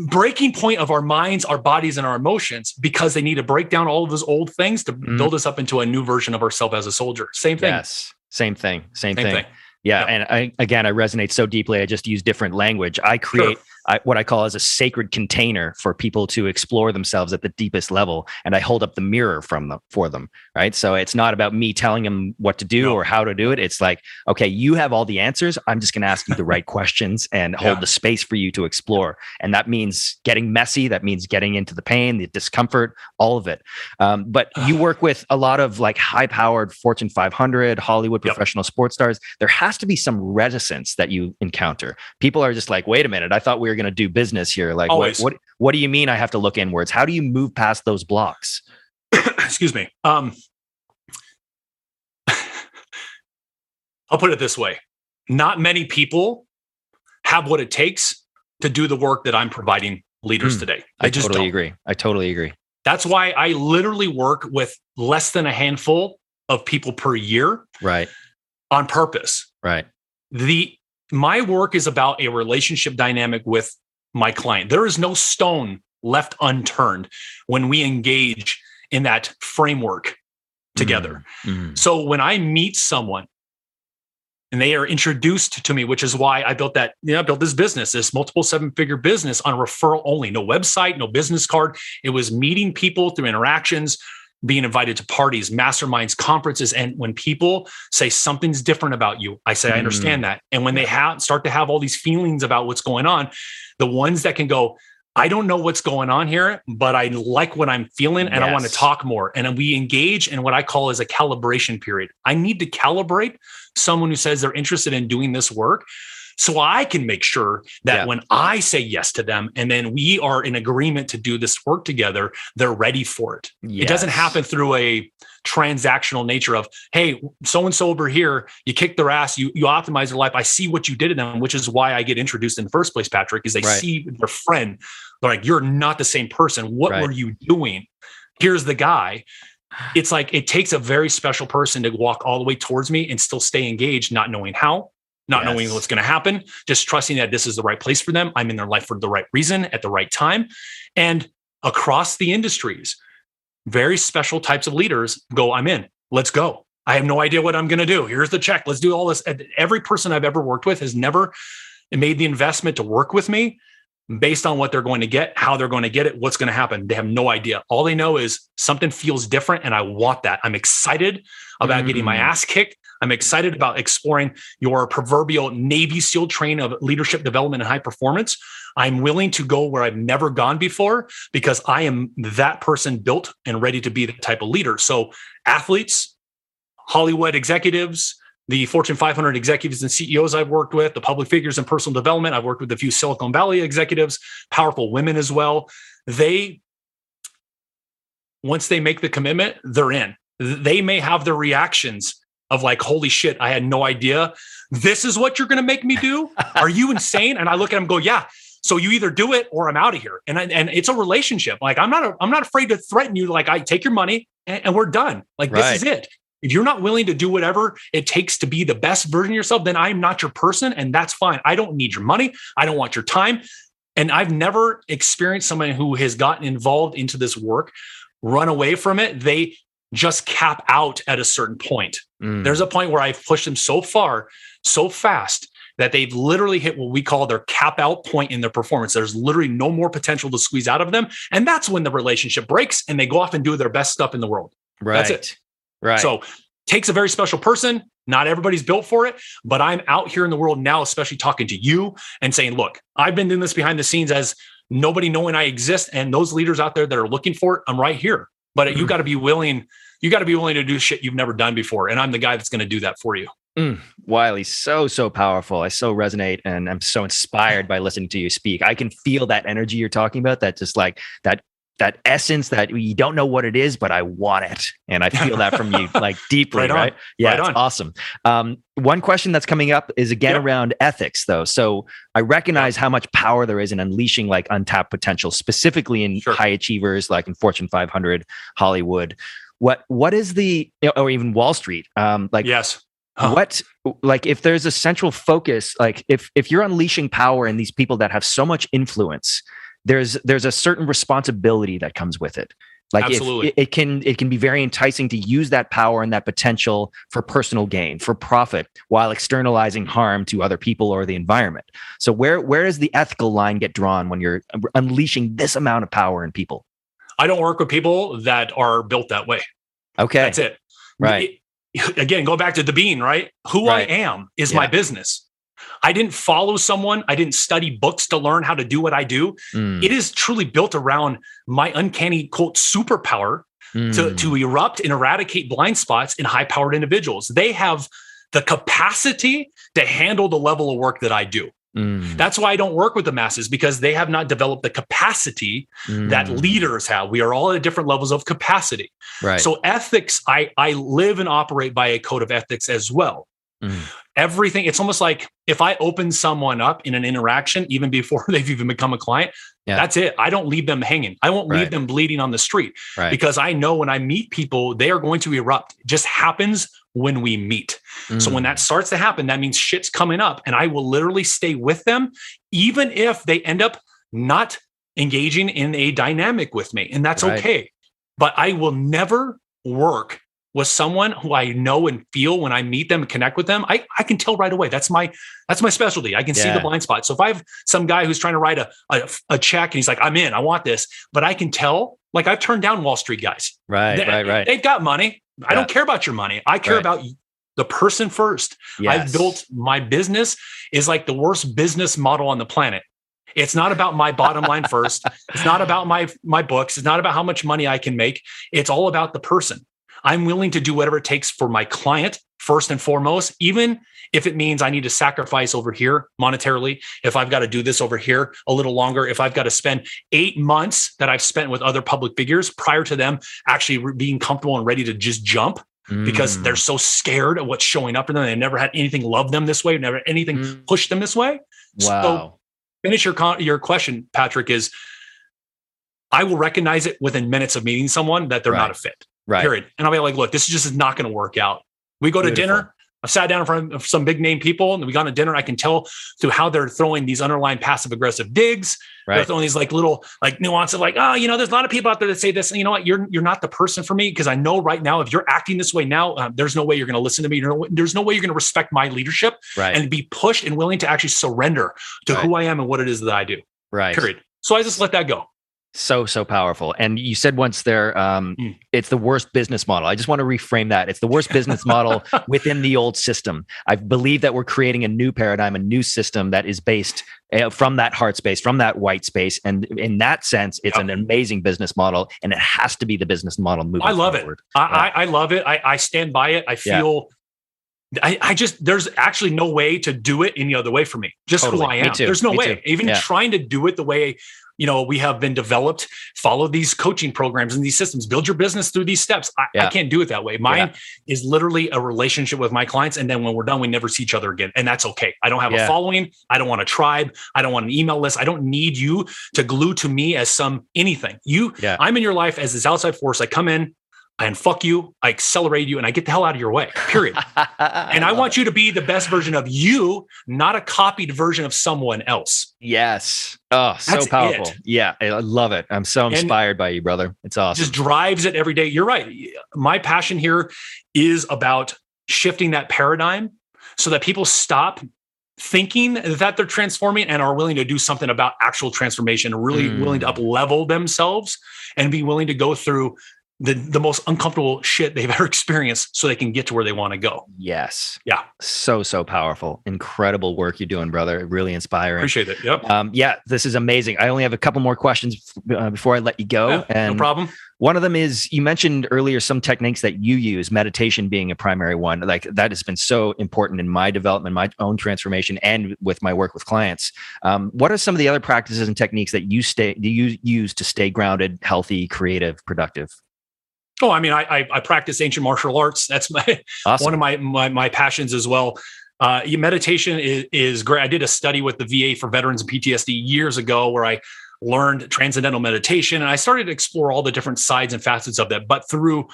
breaking point of our minds, our bodies, and our emotions, because they need to break down all of those old things to build us up into a new version of ourselves as a soldier. Same thing. Yes. Same thing. Yeah. And I resonate so deeply. I just use different language. I create what I call as a sacred container for people to explore themselves at the deepest level. And I hold up the mirror for them. Right. So it's not about me telling them what to do or how to do it. It's like, okay, you have all the answers. I'm just going to ask you the right questions and hold the space for you to explore. And that means getting messy. That means getting into the pain, the discomfort, all of it. But you work with a lot of like high powered Fortune 500, Hollywood professional sports stars. There has to be some reticence that you encounter. People are just like, wait a minute, I thought we were going to do business here. Like, what do you mean I have to look inwards? How do you move past those blocks? Excuse me. I'll put it this way. Not many people have what it takes to do the work that I'm providing leaders today. I totally agree. That's why I literally work with less than a handful of people per year. Right. On purpose. Right. My work is about a relationship dynamic with my client. There is no stone left unturned when we engage in that framework together. So when I meet someone and they are introduced to me, which is why I built I built this business, this multiple 7-figure business on referral only, no website, no business card. It was meeting people through interactions, being invited to parties, masterminds, conferences. And when people say something's different about you, I say, I understand that. And when they start to have all these feelings about what's going on, the ones that can go, I don't know what's going on here, but I like what I'm feeling and I want to talk more. And we engage in what I call as a calibration period. I need to calibrate someone who says they're interested in doing this work, so I can make sure that when I say yes to them and then we are in agreement to do this work together, they're ready for it. Yes. It doesn't happen through a transactional nature of, hey, so-and-so over here, you kick their ass, you optimize their life. I see what you did to them, which is why I get introduced in the first place, Patrick, is they see their friend. They're like, you're not the same person. What were you doing? Here's the guy. It's like, it takes a very special person to walk all the way towards me and still stay engaged, not knowing how. Not knowing what's going to happen, just trusting that this is the right place for them. I'm in their life for the right reason at the right time. And across the industries, very special types of leaders go, I'm in, let's go. I have no idea what I'm going to do. Here's the check. Let's do all this. Every person I've ever worked with has never made the investment to work with me based on what they're going to get, how they're going to get it, what's going to happen. They have no idea. All they know is something feels different, and I want that. I'm excited about getting my ass kicked. I'm excited about exploring your proverbial Navy SEAL train of leadership development and high performance. I'm willing to go where I've never gone before because I am that person built and ready to be the type of leader. So athletes, Hollywood executives, the Fortune 500 executives and CEOs I've worked with, the public figures in personal development. I've worked with a few Silicon Valley executives, powerful women as well. Once they make the commitment, they're in. They may have the reactions of like, holy shit, I had no idea. This is what you're going to make me do? Are you insane? And I look at them and go, yeah. So you either do it or I'm out of here. And it's a relationship. Like I'm not afraid to threaten you. Like I take your money and we're done. Like this is it. If you're not willing to do whatever it takes to be the best version of yourself, then I'm not your person. And that's fine. I don't need your money. I don't want your time. And I've never experienced someone who has gotten involved into this work, run away from it. They just cap out at a certain point. There's a point where I've pushed them so far, so fast that they've literally hit what we call their cap out point in their performance. There's literally no more potential to squeeze out of them. And that's when the relationship breaks and they go off and do their best stuff in the world. Right. That's it. Right. So takes a very special person. Not everybody's built for it, but I'm out here in the world now, especially talking to you and saying, look, I've been doing this behind the scenes as nobody knowing I exist. And those leaders out there that are looking for it, I'm right here. But you got to be willing. You got to be willing to do shit you've never done before. And I'm the guy that's going to do that for you. Wylie, so powerful. I so resonate and I'm so inspired by listening to you speak. I can feel that energy you're talking about, that just like that essence that you don't know what it is, but I want it. And I feel that from you like deeply, right? Yeah, it's awesome. One question that's coming up is again around ethics though. So I recognize how much power there is in unleashing like untapped potential, specifically in high achievers, like in Fortune 500, Hollywood. What is the, or even Wall Street? What, like if there's a central focus, like if you're unleashing power in these people that have so much influence, there's a certain responsibility that comes with it. Like absolutely. It can be very enticing to use that power and that potential for personal gain, for profit, while externalizing harm to other people or the environment. So where does the ethical line get drawn when you're unleashing this amount of power in people? I don't work with people that are built that way. Okay. That's it. Right. Again, go back to the being, right? Who I am is my business. I didn't follow someone. I didn't study books to learn how to do what I do. It is truly built around my uncanny, quote, superpower to erupt and eradicate blind spots in high-powered individuals. They have the capacity to handle the level of work that I do. That's why I don't work with the masses, because they have not developed the capacity that leaders have. We are all at different levels of capacity. Right. So ethics, I live and operate by a code of ethics as well. Everything, it's almost like if I open someone up in an interaction, even before they've even become a client, that's it. I don't leave them hanging. I won't leave them bleeding on the street because I know when I meet people, they are going to erupt. It just happens when we meet. So when that starts to happen, that means shit's coming up, and I will literally stay with them, even if they end up not engaging in a dynamic with me. And that's okay. But I will never work with someone who I know and feel when I meet them and connect with them. I can tell right away. That's my specialty. I can see the blind spot. So if I have some guy who's trying to write a check and he's like, I'm in, I want this, but I can tell, like I've turned down Wall Street guys. Right. They've got money. I don't care about your money. I care about the person first. I've built my business is like the worst business model on the planet. It's not about my bottom line first. It's not about my books. It's not about how much money I can make. It's all about the person. I'm willing to do whatever it takes for my client first and foremost, even if it means I need to sacrifice over here monetarily, if I've got to do this over here a little longer, if I've got to spend 8 months that I've spent with other public figures prior to them actually being comfortable and ready to just jump because they're so scared of what's showing up for them. They never had anything love them this way, never anything push them this way. Wow. So finish your question, Patrick, is I will recognize it within minutes of meeting someone that they're not a fit. Period. And I'll be like, look, this just is not going to work out. We go to dinner. I've sat down in front of some big name people and we got to dinner. I can tell through how they're throwing these underlying passive aggressive digs. Right. They're throwing these like little like nuances of like, oh, you know, there's a lot of people out there that say this. And you know what? You're not the person for me because I know right now, if you're acting this way now, there's no way you're going to listen to me. There's no way you're going to respect my leadership and be pushed and willing to actually surrender to who I am and what it is that I do. Right. Period. So I just let that go. So powerful. And you said once there, it's the worst business model. I just want to reframe that. It's the worst business model within the old system. I believe that we're creating a new paradigm, a new system that is based from that heart space, from that white space. And in that sense, it's an amazing business model, and it has to be the business model moving forward. I love it. I love it. I stand by it. I feel... I just, there's actually no way to do it any other way for me. Just who I am. There's no way. Even trying to do it the way, you know, we have been developed, follow these coaching programs and these systems, build your business through these steps. I can't do it that way. Mine is literally a relationship with my clients. And then when we're done, we never see each other again. And that's okay. I don't have a following. I don't want a tribe. I don't want an email list. I don't need you to glue to me as some anything. I'm in your life as this outside force. I come in, and fuck you, I accelerate you, and I get the hell out of your way, period. And I want you to be the best version of you, not a copied version of someone else. Yes. Oh, so powerful. Yeah, I love it. I'm so inspired by you, brother. It's awesome. Just drives it every day. You're right. My passion here is about shifting that paradigm so that people stop thinking that they're transforming and are willing to do something about actual transformation, really willing to up-level themselves and be willing to go through the most uncomfortable shit they've ever experienced so they can get to where they want to go. Yes. Yeah. So powerful. Incredible work you're doing, brother. Really inspiring. Appreciate it. Yep. This is amazing. I only have a couple more questions before I let you go. No problem. One of them is, you mentioned earlier some techniques that you use, meditation being a primary one. Like that has been so important in my development, my own transformation, and with my work with clients. What are some of the other practices and techniques that you use to stay grounded, healthy, creative, productive? Oh, I mean, I practice ancient martial arts. That's one of my passions as well. Meditation is great. I did a study with the VA for veterans and PTSD years ago where I learned transcendental meditation, and I started to explore all the different sides and facets of that. But through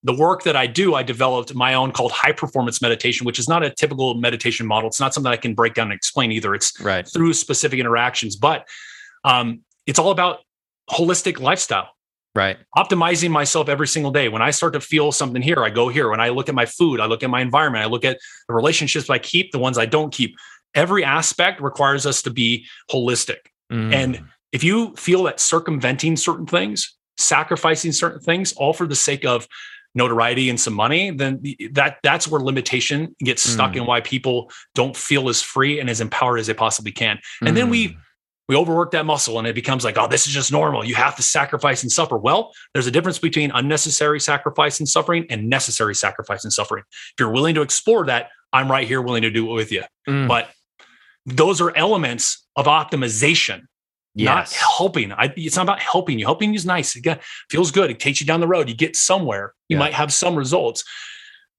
the work that I do, I developed my own called high performance meditation, which is not a typical meditation model. It's not something I can break down and explain either. It's through specific interactions, but it's all about holistic lifestyle. Right. Optimizing myself every single day. When I start to feel something here, I go here. When I look at my food, I look at my environment, I look at the relationships I keep, the ones I don't keep. Every aspect requires us to be holistic. And if you feel that circumventing certain things, sacrificing certain things, all for the sake of notoriety and some money, then that's where limitation gets stuck and why people don't feel as free and as empowered as they possibly can. And then we overwork that muscle and it becomes like, oh, this is just normal. You have to sacrifice and suffer. Well, there's a difference between unnecessary sacrifice and suffering and necessary sacrifice and suffering. If you're willing to explore that, I'm right here willing to do it with you. But those are elements of optimization, not helping. It's not about helping you. Helping you is nice. It feels good. It takes you down the road. You get somewhere. You might have some results.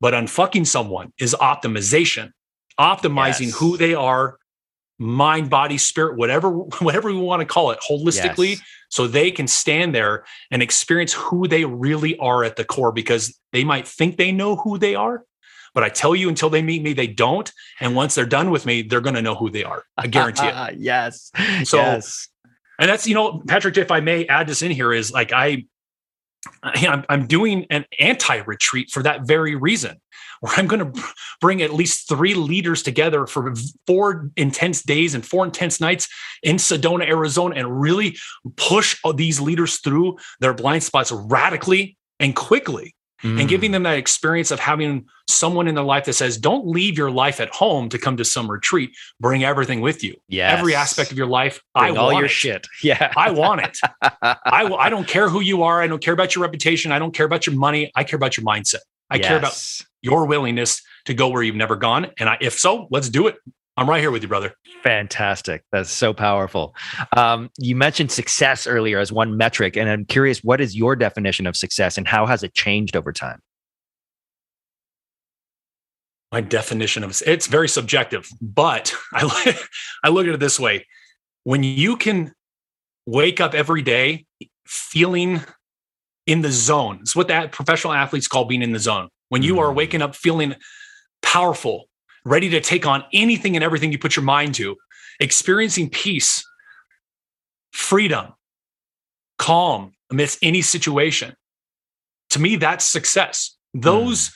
But unfucking someone is optimization, optimizing who they are, mind, body, spirit, whatever we want to call it, holistically, so they can stand there and experience who they really are at the core, because they might think they know who they are, but I tell you, until they meet me, they don't. And once they're done with me, they're going to know who they are. I guarantee it. Yes. So, and that's, Patrick, if I may add this in here, is like, I'm doing an anti-retreat for that very reason, where I'm going to bring at least 3 leaders together for 4 intense days and 4 intense nights in Sedona, Arizona, and really push these leaders through their blind spots radically and quickly, and giving them that experience of having someone in their life that says, don't leave your life at home to come to some retreat. Bring everything with you. Every aspect of your life. Bring all your shit. Yeah. I want it. I don't care who you are. I don't care about your reputation. I don't care about your money. I care about your mindset. I care about your willingness to go where you've never gone. And if so, let's do it. I'm right here with you, brother. Fantastic. That's so powerful. You mentioned success earlier as one metric, and I'm curious, what is your definition of success and how has it changed over time? My definition of it's very subjective, but I look at it this way. When you can wake up every day feeling in the zone, it's what that professional athletes call being in the zone. When you are waking up feeling powerful, ready to take on anything and everything you put your mind to, experiencing peace, freedom, calm amidst any situation. To me, that's success. Those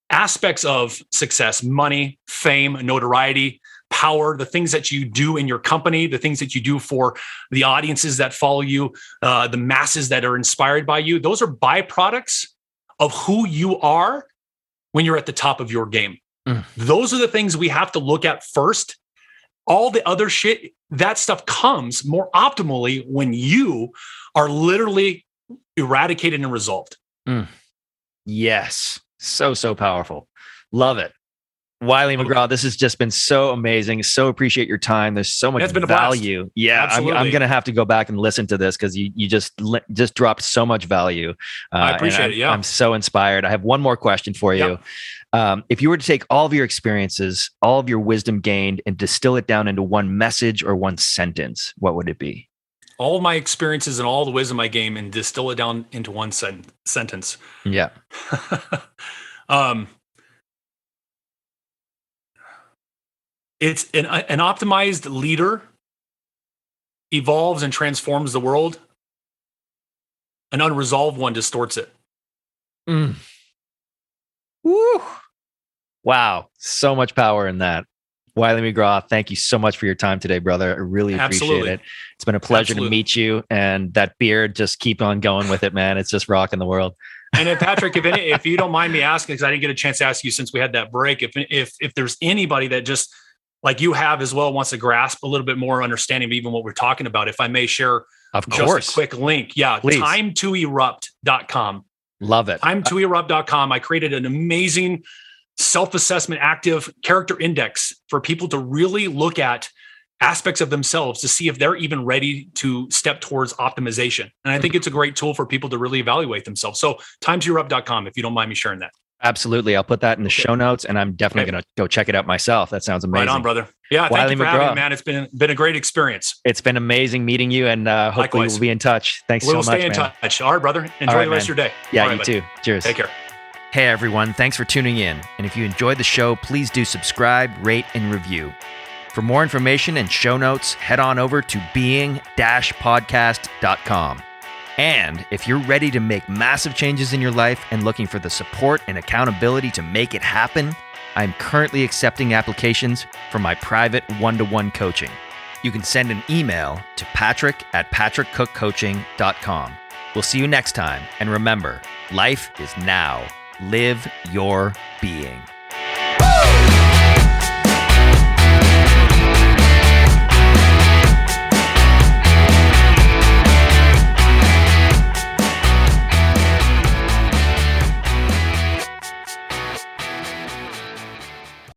aspects of success, money, fame, notoriety, power, the things that you do in your company, the things that you do for the audiences that follow you, the masses that are inspired by you, those are byproducts of who you are when you're at the top of your game. Those are the things we have to look at first. All the other shit, that stuff comes more optimally when you are literally eradicated and resolved. Yes. So powerful. Love it. Wylie McGraw, this has just been so amazing. So appreciate your time. There's so much value. Yeah, I'm going to have to go back and listen to this because you just dropped so much value. I appreciate it. Yeah. I'm so inspired. I have one more question for you. If you were to take all of your experiences, all of your wisdom gained, and distill it down into one message or one sentence, what would it be? All of my experiences and all the wisdom I gained and distill it down into one sentence. Yeah. It's an optimized leader evolves and transforms the world. An unresolved one distorts it. Woo. Wow. So much power in that. Wylie McGraw, thank you so much for your time today, brother. I really appreciate it. It's been a pleasure to meet you. And that beard, just keep on going with it, man. It's just rocking the world. And then Patrick, if you don't mind me asking, because I didn't get a chance to ask you since we had that break, if there's anybody that just like you have as well wants to grasp a little bit more understanding of even what we're talking about, if I may share just a quick link. Yeah, please. Time2erupt.com. Love it. Time2erupt.com. I created an amazing self-assessment active character index for people to really look at aspects of themselves to see if they're even ready to step towards optimization. And I think it's a great tool for people to really evaluate themselves. So time2erupt.com, if you don't mind me sharing that. Absolutely. I'll put that in the show notes, and I'm definitely going to go check it out myself. That sounds amazing. Right on, brother. Yeah, thank you for having me, man. It's been a great experience. It's been amazing meeting you, and hopefully we'll be in touch. Thanks so much, We'll stay in touch. All right, brother. Enjoy the rest of your day. Yeah, you too. Cheers. Take care. Hey, everyone. Thanks for tuning in. And if you enjoyed the show, please do subscribe, rate, and review. For more information and show notes, head on over to being-podcast.com. And if you're ready to make massive changes in your life and looking for the support and accountability to make it happen, I'm currently accepting applications for my private one-to-one coaching. You can send an email to patrick@patrickcookcoaching.com. We'll see you next time. And remember, life is now. Live your being.